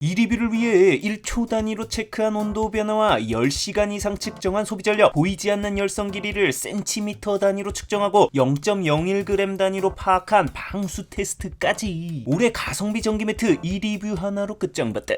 이 리뷰를 위해 1초 단위로 체크한 온도 변화와 10시간 이상 측정한 소비 전력, 보이지 않는 열선 길이를 센티미터 단위로 측정하고 0.01g 단위로 파악한 방수 테스트까지. 올해 가성비 전기 매트 이 리뷰 하나로 끝장봤다.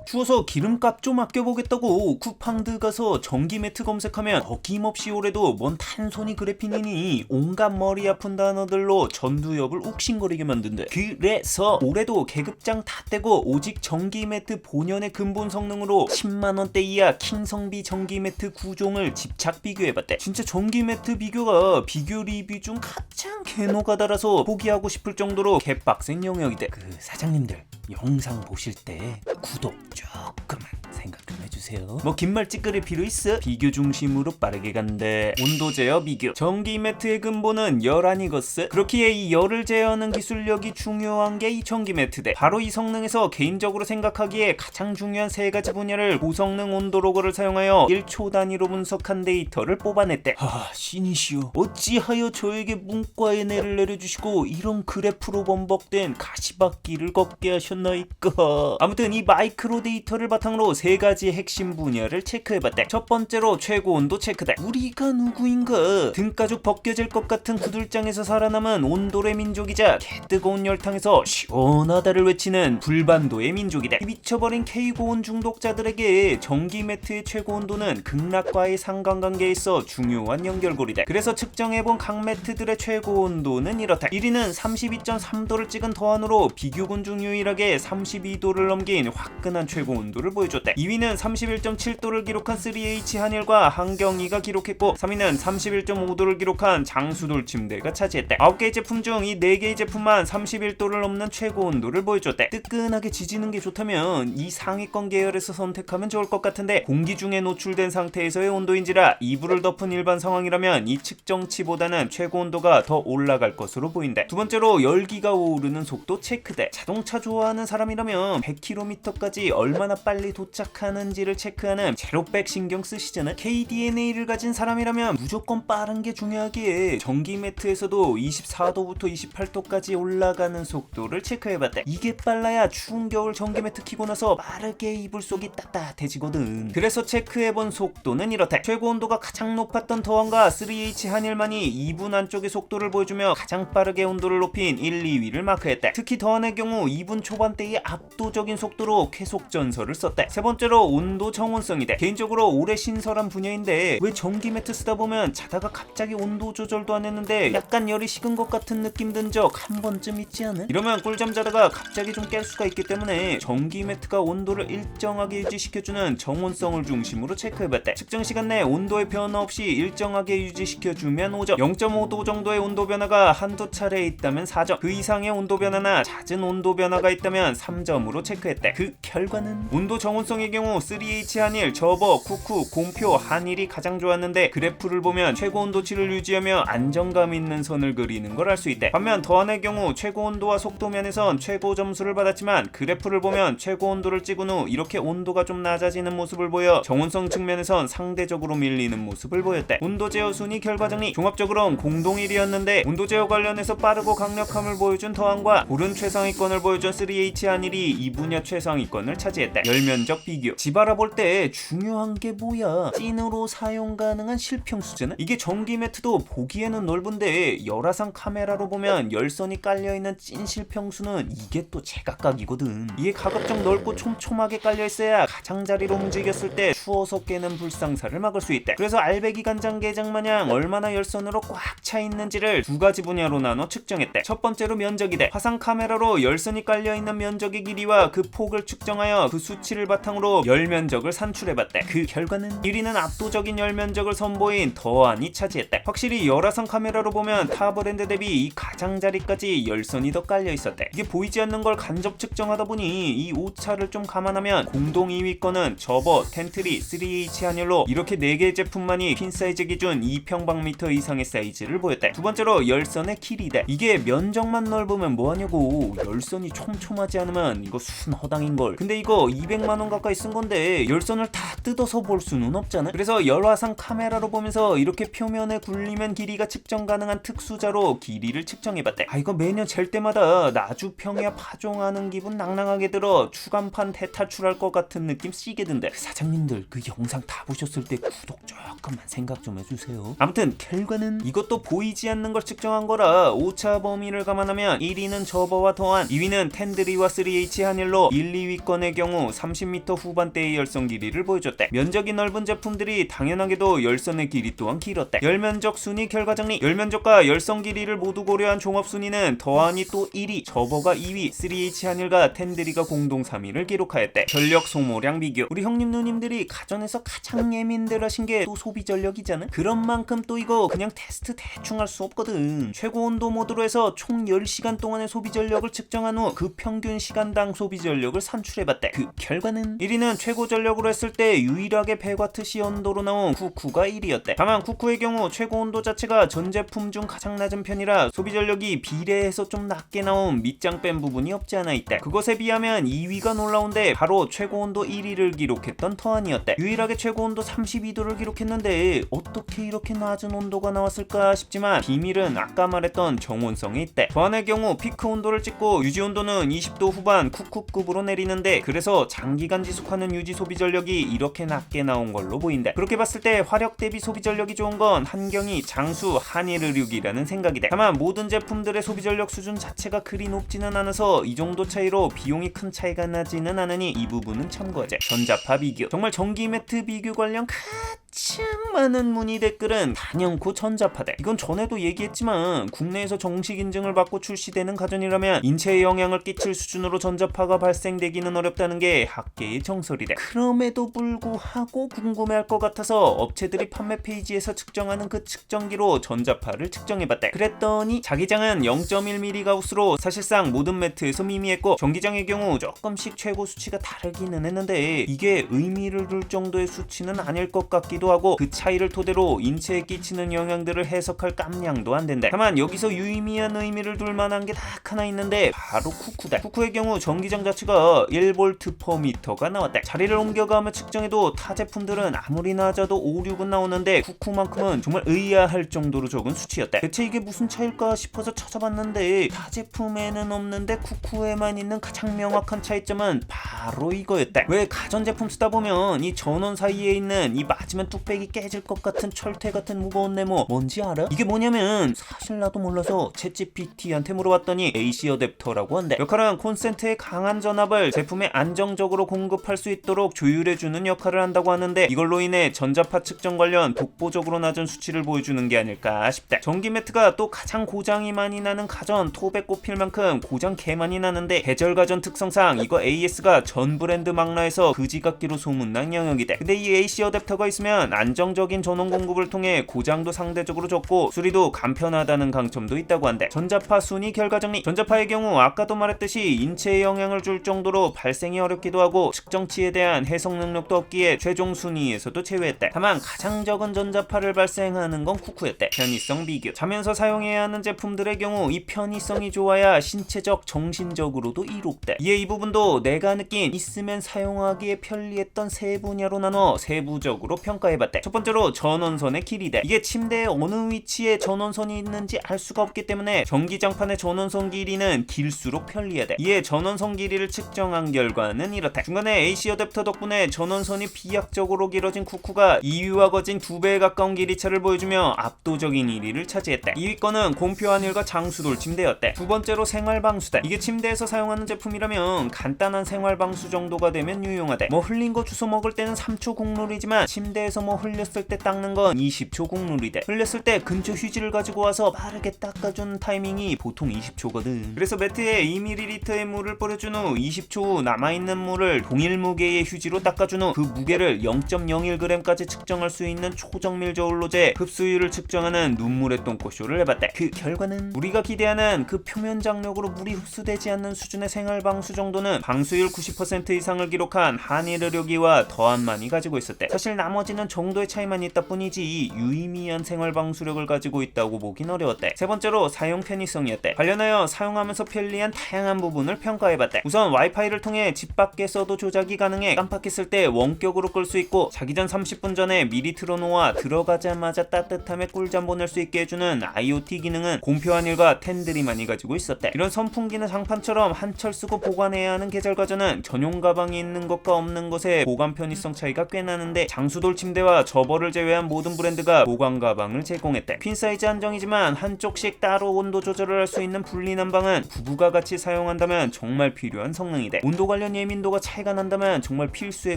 추워서 기름값 좀 아껴보겠다고 쿠팡드 가서 전기 매트 검색하면 어김없이 올해도 뭔 탄소니 그래피니니 온갖 머리 아픈 단어들로 전두엽을 욱신거리게 만든대. 그래서 올해도 계급장 다 떼고 오직 전기 매트 본연의 근본 성능으로 10만원대 이하 킹성비 전기 매트 9종을 집착 비교해봤대. 진짜 전기 매트 비교가 비교 리뷰 중 가장 개노가다라서 포기하고 싶을 정도로 개빡센 영역이대. 사장님들 영상 보실 때 구독 조금만 생각 좀 해주세요. 뭐 긴 말 찌끄릴 필요 있어? 비교 중심으로 빠르게 간대. 온도 제어 비교. 전기 매트의 근본은 열 아니겠어? 그렇기에 이 열을 제어하는 기술력이 중요한 게 이 전기 매트대. 바로 이 성능에서 개인적으로 생각하기에 가장 중요한 세 가지 분야를 고성능 온도 로그를 사용하여 1초 단위로 분석한 데이터를 뽑아냈대. 신이시여, 어찌하여 저에게 문과의 내를 내려주시고 이런 그래프로 범벅된 가시밭길을 걷게 하셨나이까. 아무튼 이 마이크로 데이터를 바탕으로 세 가지 핵심 분야를 체크해봤대. 첫 번째로 최고 온도 체크대. 우리가 누구인가? 등가죽 벗겨질 것 같은 구들장에서 살아남은 온도의 민족이자 개뜨거운 열탕에서 시원하다를 외치는 불반도의 민족이대. 미쳐버린 K고온 중독자들에게 전기 매트의 최고 온도는 극락과의 상관관계에 있어 중요한 연결고리대. 그래서 측정해본 각 매트들의 최고 온도는 이렇다. 1위는 32.3도를 찍은 더한으로 비교군 중 유일하게 32도를 넘긴 화끈한 최고 온도를 보여줬대. 2위는 31.7도를 기록한 3H 한일과 한경이가 기록했고, 3위는 31.5도를 기록한 장수돌침대가 차지했대. 9개의 제품 중 이 4개의 제품만 31도를 넘는 최고 온도를 보여줬대. 뜨끈하게 지지는 게 좋다면 이 상위권 계열에서 선택하면 좋을 것 같은데, 공기 중에 노출된 상태에서의 온도인지라 이불을 덮은 일반 상황이라면 이 측정치보다는 최고 온도가 더 올라갈 것으로 보인대. 두 번째로 열기가 오르는 속도 체크대. 자동차 좋아하는 사람이라면 100km까지 얼마나 빨리 도착하는지를 체크하는 제로백 신경 쓰시잖아. KDNA를 가진 사람이라면 무조건 빠른 게 중요하기에 전기 매트에서도 24도부터 28도까지 올라가는 속도를 체크해봤대. 이게 빨라야 추운 겨울 전기 매트 키고 나서 빠르게 이불 속이 따뜻해지거든. 그래서 체크해본 속도는 이렇대. 최고 온도가 가장 높았던 더원과 3H 한일만이 2분 안쪽의 속도를 보여주며 가장 빠르게 온도를 높인 1, 2위를 마크했대. 특히 더원의 경우 2분 초반대의 압도적인 속도로 쾌속 전설을 썼대. 세 번째로 온도 정온성이대. 개인적으로 오래 신설한 분야인데 왜 전기 매트 쓰다 보면 자다가 갑자기 온도 조절도 안 했는데 약간 열이 식은 것 같은 느낌 든 적 한 번쯤 있지 않아? 이러면 꿀잠 자다가 갑자기 좀 깰 수가 있기 때문에 전기 매트가 온도를 일정하게 유지시켜주는 정온성을 중심으로 체크해봤대. 측정 시간 내 온도의 변화 없이 일정하게 유지시켜주면 5점, 0.5도 정도의 온도 변화가 한두 차례 있다면 4점, 그 이상의 온도 변화나 잦은 온도 변화가 있다면 3점으로 체크했대. 그 결과는 온도 정온성의 경우 3H 한일, 저버, 쿠쿠, 공표, 한일이 가장 좋았는데, 그래프를 보면 최고 온도치를 유지하며 안정감 있는 선을 그리는 걸 알 수 있대. 반면 더한의 경우 최고 온도와 속도 면에선 최고 점수를 받았지만 그래프를 보면 최고 온도를 찍은 후 이렇게 온도가 좀 낮아지는 모습을 보여 정온성 측면에선 상대적으로 밀리는 모습을 보였대. 온도 제어 순위 결과 정리. 종합적으로는 공동 1위였는데 온도 제어 관련해서 빠르고 강력함을 보여준 더한과 고른 최상위권을 보여준 3H 한일이 이 분야 최상위권을 차지했대. 열면적 비교. 집 알아볼 때 중요한 게 뭐야? 찐으로 사용 가능한 실평수잖아. 이게 전기 매트도 보기에는 넓은데 열화상 카메라로 보면 열선이 깔려있는 찐 실평수는 이게 또 제각각이거든. 이게 가급적 넓고 촘촘하게 깔려있어야 가장자리로 움직였을 때 추워서 깨는 불상사를 막을 수 있대. 그래서 알배기 간장 게장 마냥 얼마나 열선으로 꽉 차 있는지를 두 가지 분야로 나눠 측정했대. 첫 번째로 면적이대. 화상 카메라로 열선이 깔려있는 면적의 길이와 그 폭을 측정하여 그 수치를 바탕으로 열 면적을 산출해봤대. 그 결과는 1위는 압도적인 열 면적을 선보인 더한이 차지했대. 확실히 열화상 카메라로 보면 타 브랜드 대비 이 가장자리까지 열선이 더 깔려있었대. 이게 보이지 않는 걸 간접 측정하다 보니 이 오차를 좀 감안하면 공동 2위권은 저버, 텐트리, 3H 한일로 이렇게 4개의 제품만이 핀 사이즈 기준 2평방미터 이상의 사이즈를 보였대. 두 번째로 열선의 길이대. 이게 면적만 넓으면 뭐하냐고. 열선이 촘촘하지 않으면 이거 순 허당인걸. 근데 이거 200만원 가까이 쓴 건데 있는데 열선을 다 뜯어서 볼 수는 없잖아. 그래서 열화상 카메라로 보면서 이렇게 표면에 굴리면 길이가 측정 가능한 특수자로 길이를 측정해봤대. 이거 매년 잴 때마다 나주 평야 파종하는 기분 낭낭하게 들어 추간판 대탈출할 것 같은 느낌 씨게 든대. 사장님들 그 영상 다 보셨을 때 구독 조금만 생각 좀 해주세요. 아무튼 결과는 이것도 보이지 않는 걸 측정한 거라 오차 범위를 감안하면 1위는 저버와 더한, 2위는 텐드리와 3H 한일로 1, 2위권의 경우 30m 후반대의 열선 길이를 보여줬대. 면적이 넓은 제품들이 당연하게도 열선의 길이 또한 길었대. 열면적 순위 결과 정리. 열면적과 열선 길이를 모두 고려한 종합 순위는 더한이 또 1위, 저버가 2위, 3H 한일과 텐드리가 공동 3위를 기록하였대. 전력 소모량 비교. 우리 형님 누님들이 가전에서 가장 예민들 하신 게 또 소비 전력이잖아. 그런 만큼 또 이거 그냥 테스트 대충 할 수 없거든. 최고 온도 모드로 해서 총 10시간 동안의 소비 전력을 측정한 후 그 평균 시간당 소비 전력을 산출해봤대. 그 결과는 1위는 최고 전력으로 했을 때 유일하게 100W 온도로 나온 쿠쿠가 1위였대. 다만 쿠쿠의 경우 최고 온도 자체가 전 제품 중 가장 낮은 편이라 소비 전력이 비례해서 좀 낮게 나온 밑장 뺀 부분이 없지 않아 있대. 그것에 비하면 2위가 놀라운데 바로 최고 온도 1위를 기록했던 터한이었대. 유일하게 최고 온도 32도를 기록했는데 어떻게 이렇게 낮은 온도가 나왔을까 싶지만 비밀은 아까 말했던 정온성에 있대. 더한의 경우 피크 온도를 찍고 유지 온도는 20도 후반 쿠쿠급으로 내리는데, 그래서 장기간 지속하는 유지 소비 전력이 이렇게 낮게 나온 걸로 보인대. 그렇게 봤을 때 화력 대비 소비 전력이 좋은 건 한경이, 장수, 한일의륙이라는 생각이 돼. 다만 모든 제품들의 소비 전력 수준 자체가 그리 높지는 않아서 이 정도 차이로 비용이 큰 차이가 나지는 않으니 이 부분은 참고하자. 전자파 비교. 정말 전기 매트 비교 관련 가장 많은 문의 댓글은 단연코 전자파대. 이건 전에도 얘기했지만 국내에서 정식 인증을 받고 출시되는 가전이라면 인체에 영향을 끼칠 수준으로 전자파가 발생되기는 어렵다는 게 학계의 정설이래. 그럼에도 불구하고 궁금해할 것 같아서 업체들이 판매 페이지에서 측정하는 그 측정기로 전자파를 측정해봤대. 그랬더니 자기장은 0.1mm 가우스로 사실상 모든 매트에서 미미했고, 전기장의 경우 조금씩 최고 수치가 다르기는 했는데 이게 의미를 둘 정도의 수치는 아닐 것 같기도 하고, 그 차이를 토대로 인체에 끼치는 영향들을 해석할 깜냥도 안 된다. 다만 여기서 유의미한 의미를 둘 만한 게 딱 하나 있는데 바로 쿠쿠다. 쿠쿠의 경우 전기장 자체가 1V/m가 나왔다. 자리를 옮겨가며 측정해도 타 제품들은 아무리 낮아도 5, 6은 나오는데 쿠쿠만큼은 정말 의아할 정도로 적은 수치였다. 대체 이게 무슨 차일까 싶어서 찾아봤는데 타 제품에는 없는데 쿠쿠에만 있는 가장 명확한 차이점은 바로 이거였다. 왜 가전제품 쓰다 보면 이 전원 사이에 있는 이 맞으면 뚝배기 깨질 것 같은 철퇴 같은 무거운 네모 뭔지 알아? 이게 뭐냐면 사실 나도 몰라서 챗GPT한테 물어봤더니 AC 어댑터라고 한대. 역할은 콘센트의 강한 전압을 제품에 안정적으로 공급할 수 있도록 조율해주는 역할을 한다고 하는데, 이걸로 인해 전자파 측정 관련 독보적으로 낮은 수치를 보여주는 게 아닐까 싶다. 전기 매트가 또 가장 고장이 많이 나는 가전 톱에 꼽힐 만큼 고장 개 많이 나는데, 계절 가전 특성상 이거 AS가 전 브랜드 망라에서 그지같기로 소문난 영역이다. 근데 이 AC 어댑터가 있으면 안정적인 전원 공급을 통해 고장도 상대적으로 적고 수리도 간편하다는 강점도 있다고 한대. 전자파 순위 결과 정리. 전자파의 경우 아까도 말했듯이 인체에 영향을 줄 정도로 발생이 어렵기도 하고 측정치에 대한 해석 능력도 없기에 최종 순위에서도 제외했대. 다만 가장 적은 전자파를 발생하는 건 쿠쿠였대. 편의성 비교. 자면서 사용해야 하는 제품들의 경우 이 편의성이 좋아야 신체적, 정신적으로도 이롭대. 이에 이 부분도 내가 느낀 있으면 사용하기에 편리했던 세 분야로 나눠 세부적으로 평가해봤대. 첫 번째로 전원선의 길이대. 이게 침대에 어느 위치에 전원선이 있는지 알 수가 없기 때문에 전기장판의 전원선 길이는 길수록 편리하대. 이에 전원선 길이를 측정한 결과는 이렇다. 중간에 AC 어댑터 덕분에 전원선이 비약적으로 길어진 쿠쿠가 2위와 거진 2배에 가까운 길이차를 보여주며 압도적인 1위를 차지했다. 2위권은 곰표 한일과 장수돌 침대였대. 두 번째로 생활방수대. 이게 침대에서 사용하는 제품이라면 간단한 생활방수 정도가 되면 유용하대. 뭐 흘린 거 주워 먹을 때는 3초 국룰이지만 침대에서 뭐 흘렸을 때 닦는 건 20초 국룰이대. 흘렸을 때 근처 휴지를 가지고 와서 빠르게 닦아주는 타이밍이 보통 20초거든. 그래서 매트에 2ml의 물을 뿌려준 후 20초 후 남아있는 물을 동일 무게의 휴지로 닦아준 후 그 무게를 0.01g까지 측정할 수 있는 초정밀 저울로 재 흡수율을 측정하는 눈물의 똥꼬쇼를 해봤대. 그 결과는 우리가 기대하는 그 표면 장력으로 물이 흡수되지 않는 수준의 생활방수 정도는 방수율 90% 이상을 기록한 한일의료기와 더한만이 가지고 있었대. 사실 나머지는 시간 정도의 차이만 있다 뿐이지 유의미한 생활 방수력을 가지고 있다고 보긴 어려웠대. 세 번째로 사용 편의성이었대. 관련하여 사용하면서 편리한 다양한 부분을 평가해봤대. 우선 와이파이를 통해 집 밖에서도 조작이 가능해 깜빡했을 때 원격으로 끌 수 있고 자기 전 30분 전에 미리 틀어놓아 들어가자마자 따뜻함에 꿀잠 보낼 수 있게 해주는 IoT 기능은 공표한 일과 텐드리만이 가지고 있었대. 이런 선풍기는 장판처럼 한철 쓰고 보관해야 하는 계절 가전은 전용 가방이 있는 것과 없는 것의 보관 편의성 차이가 꽤 나는데 장수돌 침대와 저버를 제외한 모든 브랜드가 보관 가방을 제공했대. 퀸 사이즈 한정이지만 한쪽씩 따로 온도 조절을 할 수 있는 분리 난방은 부부가 같이 사용한다면 정말 필요한 성능이대. 온도 관련 예민도가 차이가 난다면 정말 필수에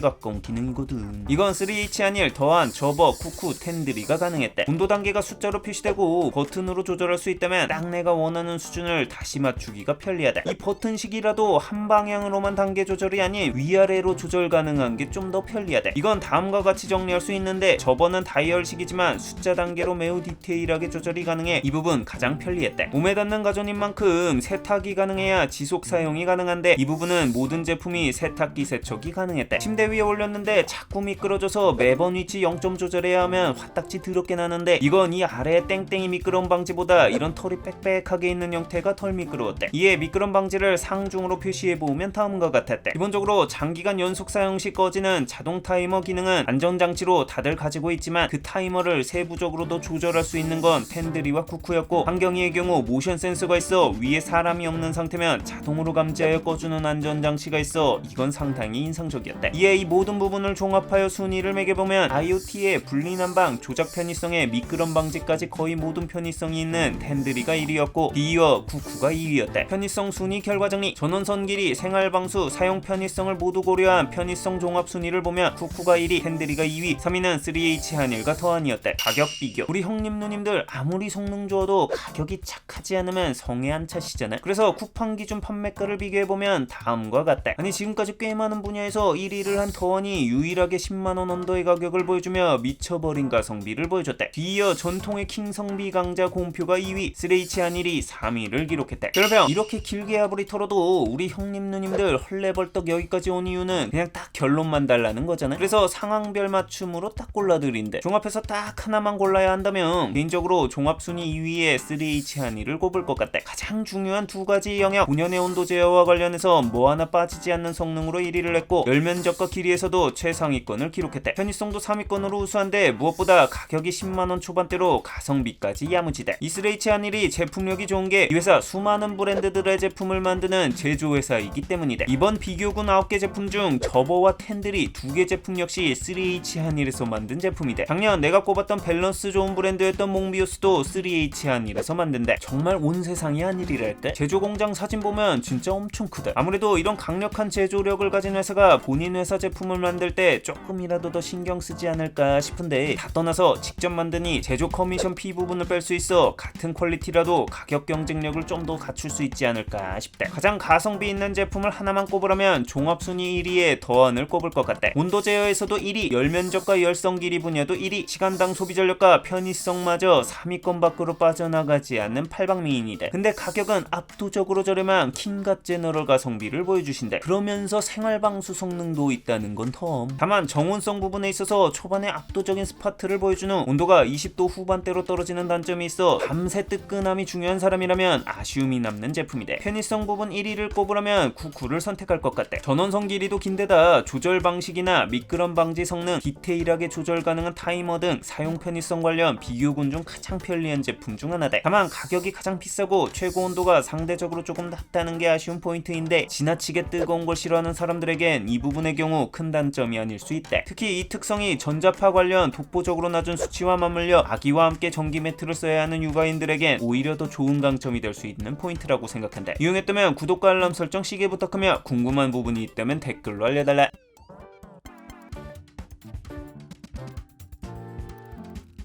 가까운 기능이거든. 이건 3H 한일 더한 저버, 쿠쿠, 텐드리가 가능했대. 온도 단계가 숫자로 표시되고 버튼으로 조절할 수 있다면 딱 내가 원하는 수준을 다시 맞추기가 편리하대. 이 버튼식이라도 한 방향으로만 단계 조절이 아닌 위아래로 조절 가능한 게 좀 더 편리하대. 이건 다음과 같이 정리할 수 있는데 저번은 다이얼식이지만 숫자 단계로 매우 디테일하게 조절이 가능해 이 부분 가장 편리했대. 몸에 닿는 가전인 만큼 세탁이 가능해야 지속 사용이 가능한데 이 부분은 모든 제품이 세탁기 세척이 가능했대. 침대 위에 올렸는데 자꾸 미끄러져서 매번 위치 0점 조절해야 하면 화딱지 더럽게 나는데 이건 이 아래에 땡땡이 미끄러움 방지보다 이런 털이 빽빽하게 있는 형태가 덜 미끄러웠대. 이에 미끄럼 방지를 상중으로 표시해보면 다음과 같았대. 기본적으로 장기간 연속 사용 시 꺼지는 자동 타이머 기능은 안전장치로 다들 가지고 있지만 그 타이머를 세부적으로도 조절할 수 있는 건 텐드리와 쿠쿠였고 환경이의 경우 모션 센서가 있어 위에 사람이 없는 상태면 자동으로 감지하여 꺼주는 안전장치가 있어 이건 상당히 인상적이었대. 이에 이 모든 부분을 종합하여 순위를 매겨보면 IoT의 분리난방, 조작 편의성에 미끄럼 방지까지 거의 모든 편의성이 있는 텐드리가 1위였고 뒤이어 쿠쿠가 2위였대. 편의성 순위 결과 정리. 전원선 길이, 생활방수, 사용 편의성을 모두 고려한 편의성 종합 순위를 보면 쿠쿠가 1위, 텐드리가 2위, 3위는 3H 한일과 더한이었대. 가격 비교. 우리 형님 누님들 아무리 성능 좋아도 가격이 착하지 않으면 성에 안 차시잖아요. 그래서 쿠팡 기준 판매가를 비교해보면 다음과 같대. 아니 지금까지 꽤 많은 분야에서 1위를 한 더한이 유일하게 10만원 언더의 가격을 보여주며 미쳐버린 가성비를 보여줬대. 뒤이어 전통의 킹 성비 강자 곰표가 2위, 3H 한일이 3위를 기록했대. 별평. 이렇게 길게 아무리 털어도 우리 형님 누님들 헐레벌떡 여기까지 온 이유는 그냥 딱 결론만 달라는 거잖아요. 그래서 상황별 맞춤으로 딱 골라드린대. 종합해서 딱 하나만 골라야 한다면 개인적으로 종합순위 2위에 3H 한일을 꼽을 것 같대. 가장 중요한 두 가지 영역, 본연의 온도 제어와 관련해서 뭐 하나 빠지지 않는 성능으로 1위를 했고 열면적과 길이에서도 최상위권을 기록했대. 편의성도 3위권으로 우수한데 무엇보다 가격이 10만원 초반대로 가성비까지 야무지대. 이 3H 한일이 제품력이 좋은 게 이 회사 수많은 브랜드들의 제품을 만드는 제조회사이기 때문이대. 이번 비교군 9개 제품 중 저버와 텐드리 2개 제품 역시 3H 한일에서 만든 제품이대. 작년 내가 꼽았던 밸런스 좋은 브랜드였던 몽비우스도 3H 한일에서 만든대. 정말 온 세상이 한일이랄 때. 제조 공장 사진 보면 진짜 엄청 크다. 아무래도 이런 강력한 제조력을 가진 회사가 본인 회사 제품을 만들 때 조금이라도 더 신경 쓰지 않을까 싶은데 다 떠나서 직접 만드니 제조 커미션 피 부분을 뺄 수 있어 같은 퀄리티라도 가격 경쟁력을 좀 더 갖출 수 있지 않을까 싶대. 가장 가성비 있는 제품을 하나만 꼽으라면 종합순위 1위에 더한을 꼽을 것 같대. 온도 제어에서도 1위, 열면적과 열성 길이 분야도 1위, 시간당 소비 전력과 편의성마저 3위권 밖으로 빠져나가지 않는 팔방미인이대. 근데 가격은 압도적으로 저렴한 킹갓 제너럴 가성비를 보여주신대. 그러면서 생활방수 성능도 있다는 건 텀. 다만 정온성 부분에 있어서 초반에 압도적인 스파트를 보여주는 온도가 20도 후반대로 떨어지는 단점이 있어 밤새 뜨끈함이 중요한 사람이라면 아쉬움이 남는 제품이대. 편의성 부분 1위를 꼽으라면 쿠쿠를 선택할 것 같대. 전원선 길이도 긴데다 조절 방식이나 미끄럼 방지 성능, 디테일하게 조절 가능한 타이머 등 사용 편의성 관련 비교군 중 가장 편리한 제품 중 하나대. 다만 가격이 가장 비싸고 최고 온도가 상대적으로 조금 낮다는 게 아쉬운 포인트인데 지나치게 뜨거운 걸 싫어하는 사람들에겐 이 부분의 경우 큰 단점이 아닐 수 있대. 특히 이 특성이 전자파 관련 독보적으로 낮은 수치와 맞물려 아기와 함께 전기 매트를 써야 하는 육아인들에겐 오히려 더 좋은 강점이 될 수 있는 포인트라고 생각한대. 이용했다면 구독과 알람 설정 시계 부탁하며 궁금한 부분이 있다면 댓글로 알려달라.